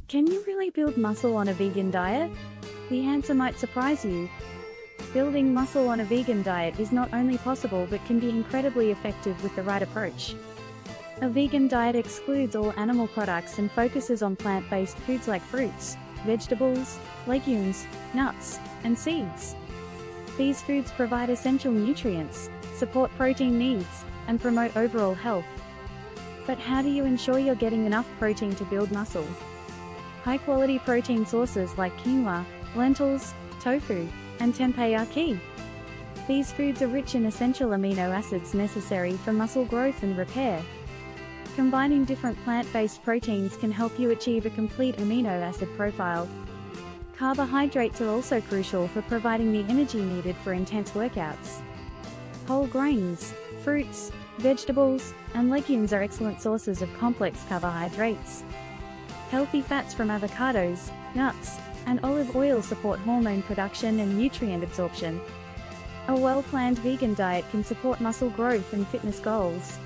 Can you really build muscle on a vegan diet? The answer might surprise you. Building muscle on a vegan diet is not only possible but can be incredibly effective with the right approach. A vegan diet excludes all animal products and focuses on plant-based foods like fruits, vegetables, legumes, nuts, and seeds. These foods provide essential nutrients, support protein needs, and promote overall health. But how do you ensure you're getting enough protein to build muscle? High-quality protein sources like quinoa, lentils, tofu, and tempeh are key. These foods are rich in essential amino acids necessary for muscle growth and repair. Combining different plant-based proteins can help you achieve a complete amino acid profile. Carbohydrates are also crucial for providing the energy needed for intense workouts. Whole grains, fruits, vegetables, and legumes are excellent sources of complex carbohydrates. Healthy fats from avocados, nuts, and olive oil support hormone production and nutrient absorption. A well-planned vegan diet can support muscle growth and fitness goals.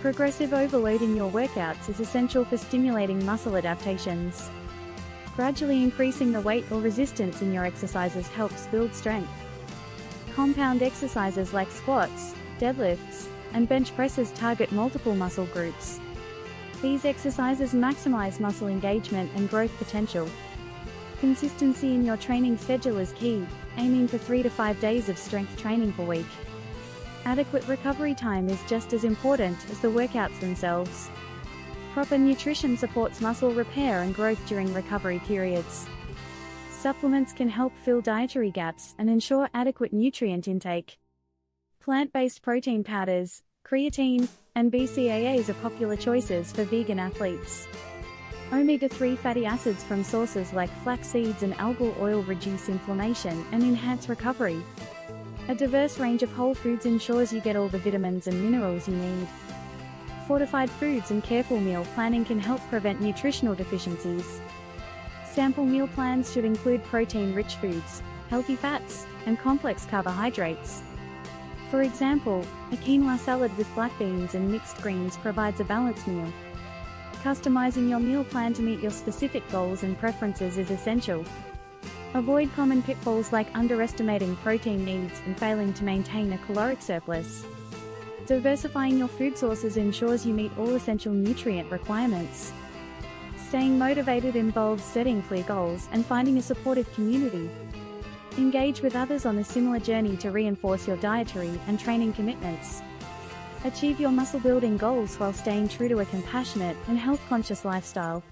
Progressive overload in your workouts is essential for stimulating muscle adaptations. Gradually increasing the weight or resistance in your exercises helps build strength. Compound exercises like squats, deadlifts, and bench presses target multiple muscle groups. These exercises maximize muscle engagement and growth potential. Consistency in your training schedule is key, aiming for 3 to 5 days of strength training per week. Adequate recovery time is just as important as the workouts themselves. Proper nutrition supports muscle repair and growth during recovery periods. Supplements can help fill dietary gaps and ensure adequate nutrient intake. Plant-based protein powders, creatine, and BCAAs are popular choices for vegan athletes. Omega-3 fatty acids from sources like flax seeds and algal oil reduce inflammation and enhance recovery. A diverse range of whole foods ensures you get all the vitamins and minerals you need. Fortified foods and careful meal planning can help prevent nutritional deficiencies. Sample meal plans should include protein-rich foods, healthy fats, and complex carbohydrates. For example, a quinoa salad with black beans and mixed greens provides a balanced meal. Customizing your meal plan to meet your specific goals and preferences is essential. Avoid common pitfalls like underestimating protein needs and failing to maintain a caloric surplus. Diversifying your food sources ensures you meet all essential nutrient requirements. Staying motivated involves setting clear goals and finding a supportive community. Engage with others on a similar journey to reinforce your dietary and training commitments. Achieve your muscle building goals while staying true to a compassionate and health-conscious lifestyle.